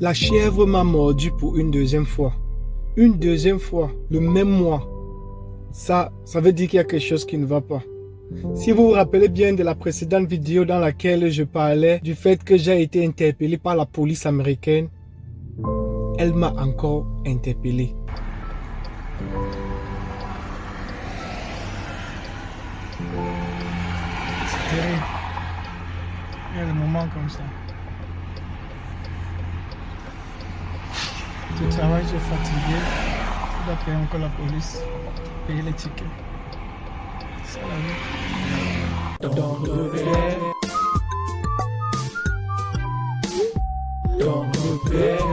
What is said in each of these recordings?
La chèvre m'a mordu pour une deuxième fois. Une deuxième fois, le même mois. Ça veut dire qu'il y a quelque chose qui ne va pas. Si vous vous rappelez bien de la précédente vidéo dans laquelle je parlais du fait que j'ai été interpellé par la police américaine, elle m'a encore interpellé. C'est terrible. Il y a des moments comme ça. Tu travailles, tu es fatigué, tu dois payer encore la police, payer les tickets. C'est la vie. Dans repère. Dans repère.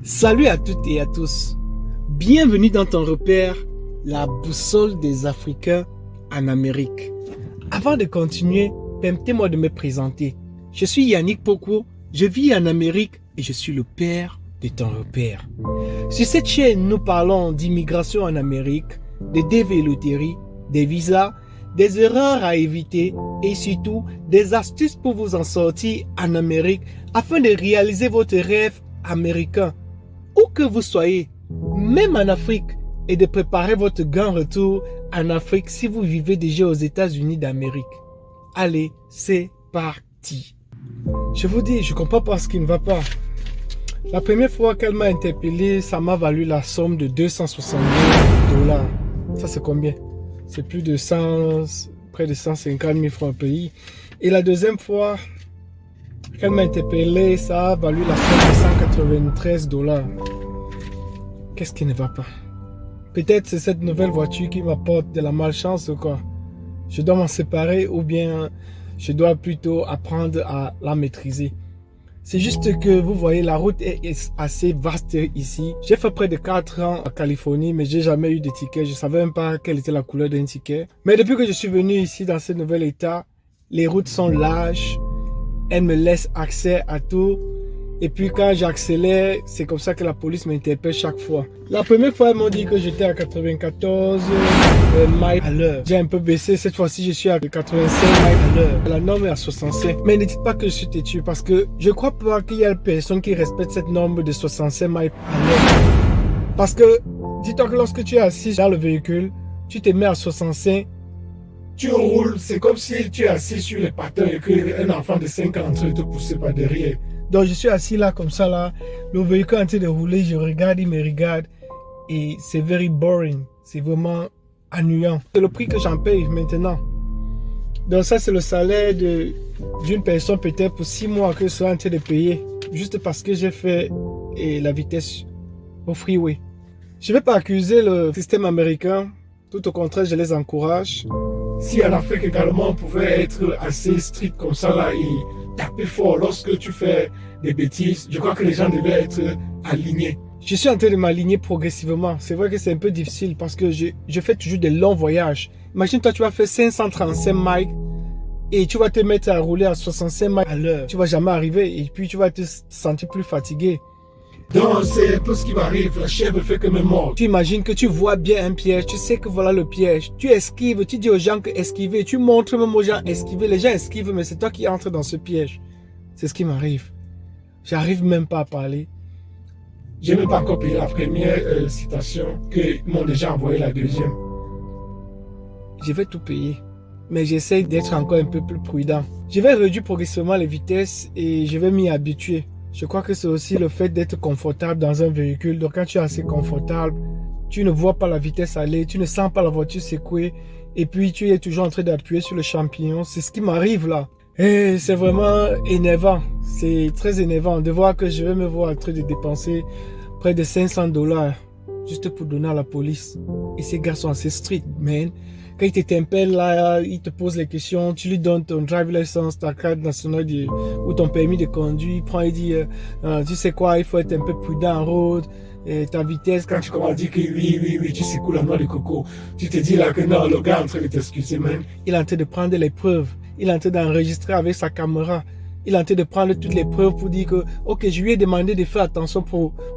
Salut à toutes et à tous. Bienvenue dans ton repère, la boussole des Africains en Amérique. Avant de continuer, permettez-moi de me présenter. Je suis Yannick Poko. Je vis en Amérique et je suis le père de ton repère. Sur cette chaîne, nous parlons d'immigration en Amérique, de dévéloterie, des visas, des erreurs à éviter et surtout des astuces pour vous en sortir en Amérique afin de réaliser votre rêve américain. Où que vous soyez, même en Afrique, et de préparer votre grand retour en Afrique si vous vivez déjà aux États-Unis d'Amérique. Allez, c'est parti. Je vous dis, je ne comprends pas ce qui ne va pas. La première fois qu'elle m'a interpellé, ça m'a valu la somme de 270 $. Ça c'est combien? C'est plus de 100, près de 150 000 francs au pays. Et la deuxième fois qu'elle m'a interpellé, ça a valu la somme de 193 $. Qu'est-ce qui ne va pas? Peut-être c'est cette nouvelle voiture qui m'apporte de la malchance ou quoi. Je dois m'en séparer ou bien je dois plutôt apprendre à la maîtriser. C'est juste que vous voyez, la route est assez vaste ici. J'ai fait près de 4 ans en Californie, mais j'ai jamais eu de ticket. Je savais même pas quelle était la couleur d'un ticket. Mais depuis que je suis venu ici dans ce nouvel état, les routes sont larges. Elles me laissent accès à tout. Et puis quand j'accélère, c'est comme ça que la police m'interpelle chaque fois. La première fois, ils m'ont dit que j'étais à 94 miles à l'heure. J'ai un peu baissé, cette fois-ci je suis à 85 miles à l'heure. La norme est à 65. Mais ne dites pas que je suis têtu parce que je crois pas qu'il y a personne qui respecte cette norme de 65 miles à l'heure. Parce que, dis-toi que lorsque tu es assis dans le véhicule, tu te mets à 65, tu roules, c'est comme si tu es assis sur les patins et qu'un enfant de 5 ans est en train de te pousser par derrière. Donc je suis assis là comme ça là, le véhicule est en train de rouler, je regarde, il me regarde et c'est very boring, c'est vraiment ennuyant. C'est le prix que j'en paye maintenant. Donc ça c'est le salaire d'une personne peut-être pour 6 mois que je suis en train de payer, juste parce que j'ai fait la vitesse au freeway. Je ne vais pas accuser le système américain, tout au contraire je les encourage. Si en Afrique également on pouvait être assez strict comme ça là et taper fort lorsque tu fais des bêtises, je crois que les gens devaient être alignés. Je suis en train de m'aligner progressivement. C'est vrai que c'est un peu difficile parce que je fais toujours des longs voyages. Imagine toi, tu vas faire 535 miles et tu vas te mettre à rouler à 65 miles à l'heure. Tu vas jamais arriver et puis tu vas te sentir plus fatigué. Donc c'est un peu ce qui m'arrive, la chèvre fait que me mord. Tu imagines que tu vois bien un piège, tu sais que voilà le piège. Tu esquives, tu dis aux gens que esquiver, tu montres même aux gens esquiver. Les gens esquivent, mais c'est toi qui entres dans ce piège. C'est ce qui m'arrive. J'arrive même pas à parler. Je n'ai même pas encore payé la première citation qu'ils m'ont déjà envoyé la deuxième. Je vais tout payer, mais j'essaie d'être encore un peu plus prudent. Je vais réduire progressivement les vitesses et je vais m'y habituer. Je crois que c'est aussi le fait d'être confortable dans un véhicule. Donc quand tu es assez confortable, tu ne vois pas la vitesse aller, tu ne sens pas la voiture secouer et puis tu es toujours en train d'appuyer sur le champignon. C'est ce qui m'arrive là. Et c'est vraiment énervant. C'est très énervant de voir que je vais me voir en train de dépenser près de 500 $ juste pour donner à la police. Et ces gars sont assez stricts, man. Quand ils t'interpellent là, ils te posent les questions, tu lui donnes ton driver license, ta carte nationale ou ton permis de conduire, il prend et dit, tu sais quoi, il faut être un peu prudent en route, et ta vitesse, quand tu commences à dire que oui, tu secoues la noix de coco, tu te dis là que non, le gars est en train de t'excuser, man. Il est en train de prendre les preuves, il est en train d'enregistrer avec sa caméra, il est en train de prendre toutes les preuves pour dire que, ok, je lui ai demandé de faire attention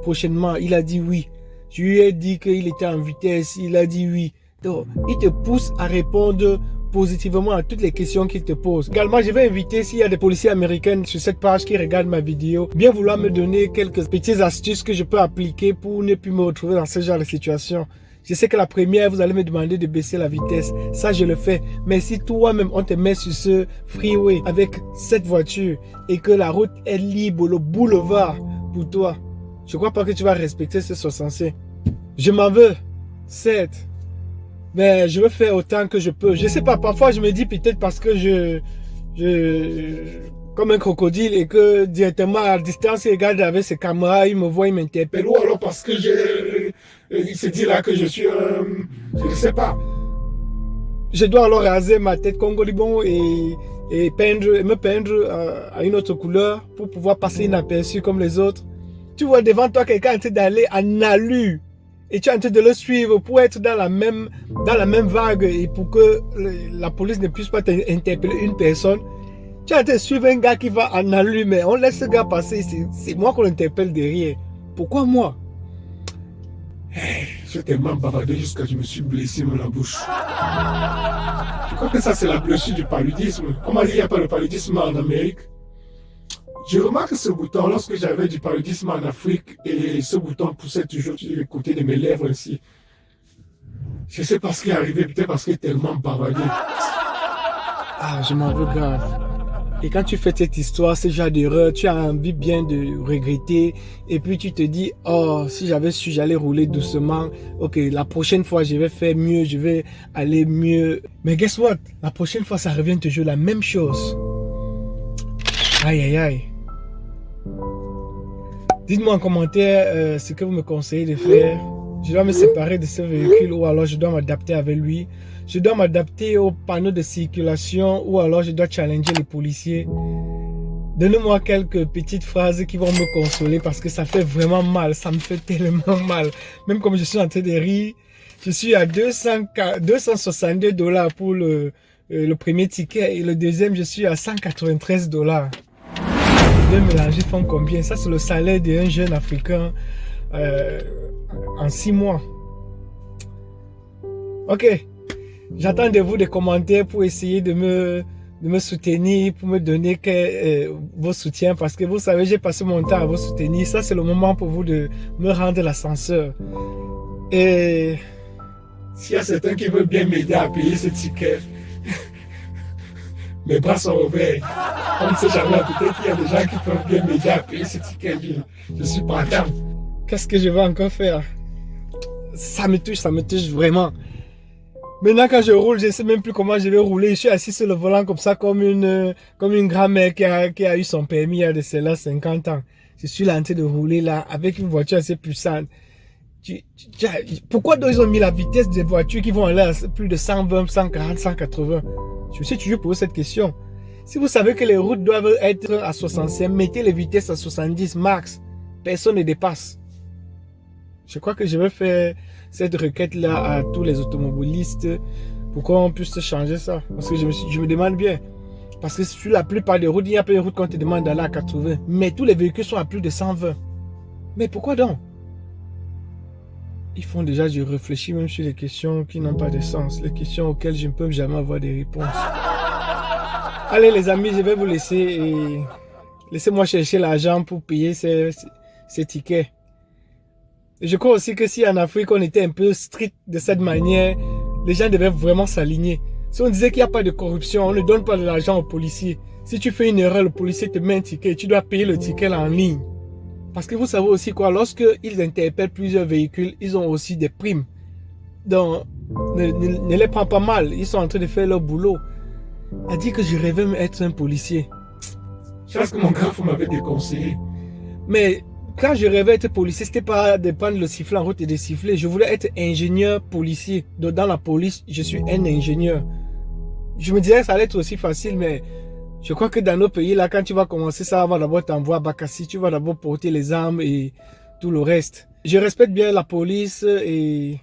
prochainement, il a dit oui. Je lui ai dit qu'il était en vitesse, il a dit oui. Donc, il te pousse à répondre positivement à toutes les questions qu'ils te posent. Également, je vais inviter, s'il y a des policiers américains sur cette page qui regardent ma vidéo, bien vouloir me donner quelques petites astuces que je peux appliquer pour ne plus me retrouver dans ce genre de situation. Je sais que la première, vous allez me demander de baisser la vitesse. Ça, je le fais. Mais si toi-même, on te met sur ce freeway avec cette voiture et que la route est libre, le boulevard pour toi, je ne crois pas que tu vas respecter ce 65. Je m'en veux, certes. Mais je veux faire autant que je peux. Je sais pas, parfois je me dis peut-être parce que comme un crocodile et que directement à distance, il regarde avec ses caméras, il me voit, il m'interpelle. Ou alors parce que il se dit là que je suis je ne sais pas. Je dois alors raser ma tête congolibon et me peindre à une autre couleur pour pouvoir passer inaperçu comme les autres. Tu vois devant toi quelqu'un en train d'aller en allure et tu es en train de le suivre pour être dans la même vague et pour que la police ne puisse pas interpeller une personne. Tu es en train de suivre un gars qui va en allure, mais on laisse ce gars passer, c'est moi qu'on interpelle derrière. Pourquoi moi? J'ai tellement bavardé jusqu'à ce que je me suis blessé dans la bouche. Je crois que ça c'est la blessure du paludisme. On m'a dit qu'il n'y a pas de paludisme en Amérique. Je remarque ce bouton lorsque j'avais du paludisme en Afrique et ce bouton poussait toujours sur les côtés de mes lèvres ainsi. Je sais pas ce qui est arrivé, peut-être parce qu'il est tellement bavardé. Ah, je m'en veux grave. Et quand tu fais cette histoire, ce genre d'erreur, tu as envie bien de regretter. Et puis tu te dis, oh, si j'avais su, j'allais rouler doucement. Ok, la prochaine fois, je vais faire mieux, je vais aller mieux. Mais guess what? La prochaine fois, ça revient toujours la même chose. Aïe, aïe, aïe. Dites-moi en commentaire ce que vous me conseillez de faire. Je dois me séparer de ce véhicule ou alors je dois m'adapter avec lui. Je dois m'adapter aux panneaux de circulation ou alors je dois challenger les policiers. Donnez-moi quelques petites phrases qui vont me consoler parce que ça fait vraiment mal. Ça me fait tellement mal. Même comme je suis en train de rire, je suis à 262 $ pour le premier ticket et le deuxième, je suis à 193 $. Les deux mélangés font combien? Ça, c'est le salaire d'un jeune Africain en 6 mois. Ok. J'attends de vous des commentaires pour essayer de me soutenir, pour me donner vos soutiens. Parce que vous savez, j'ai passé mon temps à vous soutenir. Ça, c'est le moment pour vous de me rendre l'ascenseur. Et s'il y a certains qui veulent bien m'aider à payer ce ticket, mes bras sont ouverts. On ne sait jamais, peut-être qu'il y a des gens qui peuvent bien m'aider à payer ce ticket. Je suis partant. Qu'est-ce que je vais encore faire? Ça me touche vraiment. Maintenant, quand je roule, je ne sais même plus comment je vais rouler. Je suis assis sur le volant comme ça, comme une grand-mère qui a eu son permis il y a de cela 50 ans. Je suis là en train de rouler là, avec une voiture assez puissante. Pourquoi donc ils ont mis la vitesse des voitures qui vont aller à plus de 120, 140, 180? Je me suis toujours posé cette question. Si vous savez que les routes doivent être à 65, mettez les vitesses à 70 max. Personne ne dépasse. Je crois que je vais faire cette requête-là à tous les automobilistes pour qu'on puisse changer ça. Parce que je me demande bien. Parce que sur la plupart des routes, il n'y a pas une route qu'on te demande d'aller à 80. Mais tous les véhicules sont à plus de 120. Mais pourquoi donc? Ils font déjà, je réfléchis même sur les questions qui n'ont pas de sens. Les questions auxquelles je ne peux jamais avoir des réponses. Allez les amis, je vais vous laisser et laissez-moi chercher l'argent pour payer ces tickets. Et je crois aussi que si en Afrique on était un peu strict de cette manière, les gens devaient vraiment s'aligner. Si on disait qu'il n'y a pas de corruption, on ne donne pas de l'argent aux policiers. Si tu fais une erreur, le policier te met un ticket et tu dois payer le ticket en ligne. Parce que vous savez aussi quoi, lorsqu'ils interpellent plusieurs véhicules, ils ont aussi des primes. Donc, ne les prends pas mal, ils sont en train de faire leur boulot. A dit que je rêvais être un policier. Je pense que mon grand frère m'avait déconseillé. Mais quand je rêvais être policier, c'était pas de prendre le sifflet en route et de siffler. Je voulais être ingénieur policier. Donc dans la police, je suis un ingénieur. Je me disais que ça allait être aussi facile, mais je crois que dans nos pays, là, quand tu vas commencer, ça va d'abord t'envoyer à Bakassi. Tu vas d'abord porter les armes et tout le reste. Je respecte bien la police et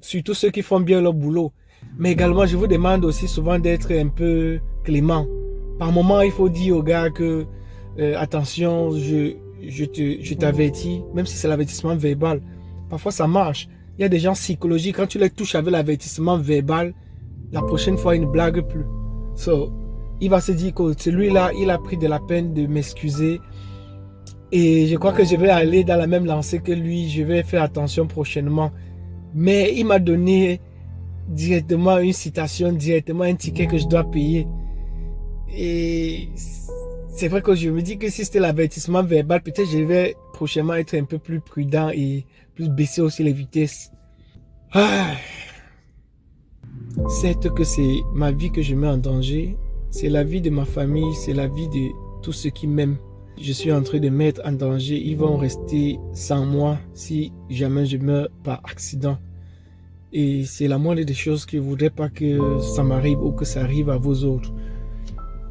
surtout ceux qui font bien leur boulot. Mais également, je vous demande aussi souvent d'être un peu clément. Par moment, il faut dire aux gars que attention, je t'avertis, même si c'est l'avertissement verbal. Parfois, ça marche. Il y a des gens psychologiques, quand tu les touches avec l'avertissement verbal, la prochaine fois, il ne blague plus. So, il va se dire que celui-là, il a pris de la peine de m'excuser. Et je crois que je vais aller dans la même lancée que lui. Je vais faire attention prochainement. Mais il m'a donné directement une citation, directement un ticket que je dois payer. Et c'est vrai que je me dis que si c'était l'avertissement verbal, peut-être je vais prochainement être un peu plus prudent et plus baisser aussi les vitesses. Ah. Certes que c'est ma vie que je mets en danger, c'est la vie de ma famille, c'est la vie de tous ceux qui m'aiment. Je suis en train de mettre en danger, ils vont rester sans moi si jamais je meurs par accident. Et c'est la moindre des choses que je ne voudrais pas que ça m'arrive ou que ça arrive à vous autres.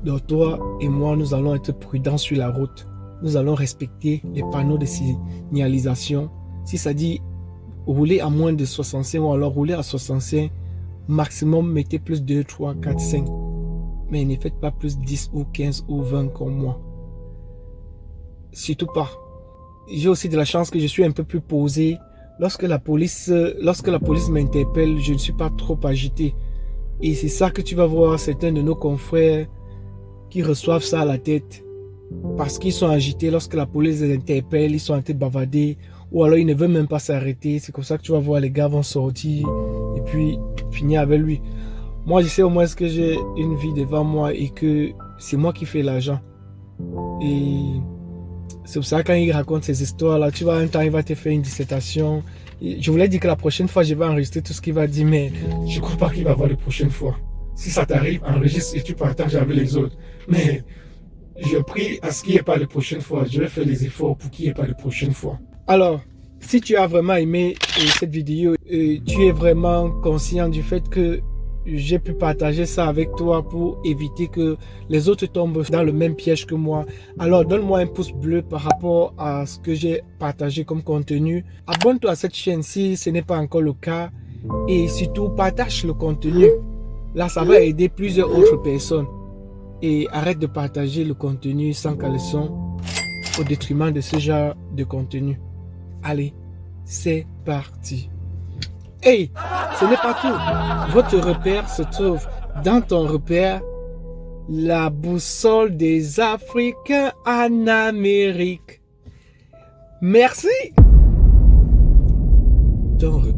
Donc toi et moi, nous allons être prudents sur la route. Nous allons respecter les panneaux de signalisation. Si ça dit rouler à moins de 65 ou alors rouler à 65, maximum mettez plus 2, 3, 4, 5. Mais ne faites pas plus 10 ou 15 ou 20 comme moi. Surtout pas. J'ai aussi de la chance que je suis un peu plus posé. Lorsque la police m'interpelle, je ne suis pas trop agité. Et c'est ça que tu vas voir certains de nos confrères qui reçoivent ça à la tête. Parce qu'ils sont agités lorsque la police les interpelle, ils sont en train de bavarder. Ou alors ils ne veulent même pas s'arrêter. C'est comme ça que tu vas voir les gars vont sortir et puis finir avec lui. Moi, je sais au moins que j'ai une vie devant moi et que c'est moi qui fais l'argent. Et c'est pour ça que quand il raconte ces histoires-là, tu vois, un temps, il va te faire une dissertation. Et je voulais dire que la prochaine fois, je vais enregistrer tout ce qu'il va dire, mais je ne crois pas qu'il va voir la prochaine fois. Si ça t'arrive, enregistre et tu partages avec les autres. Mais je prie à ce qu'il n'y ait pas la prochaine fois. Je vais faire les efforts pour qu'il n'y ait pas la prochaine fois. Alors, si tu as vraiment aimé cette vidéo, tu es vraiment conscient du fait que j'ai pu partager ça avec toi pour éviter que les autres tombent dans le même piège que moi. Alors donne-moi un pouce bleu par rapport à ce que j'ai partagé comme contenu. Abonne-toi à cette chaîne si ce n'est pas encore le cas. Et surtout partage le contenu. Là ça va aider plusieurs autres personnes. Et arrête de partager le contenu sans caleçon au détriment de ce genre de contenu. Allez, c'est parti. Hey, ce n'est pas tout. Votre repère se trouve dans ton repère, la boussole des Africains en Amérique. Merci. Ton repère.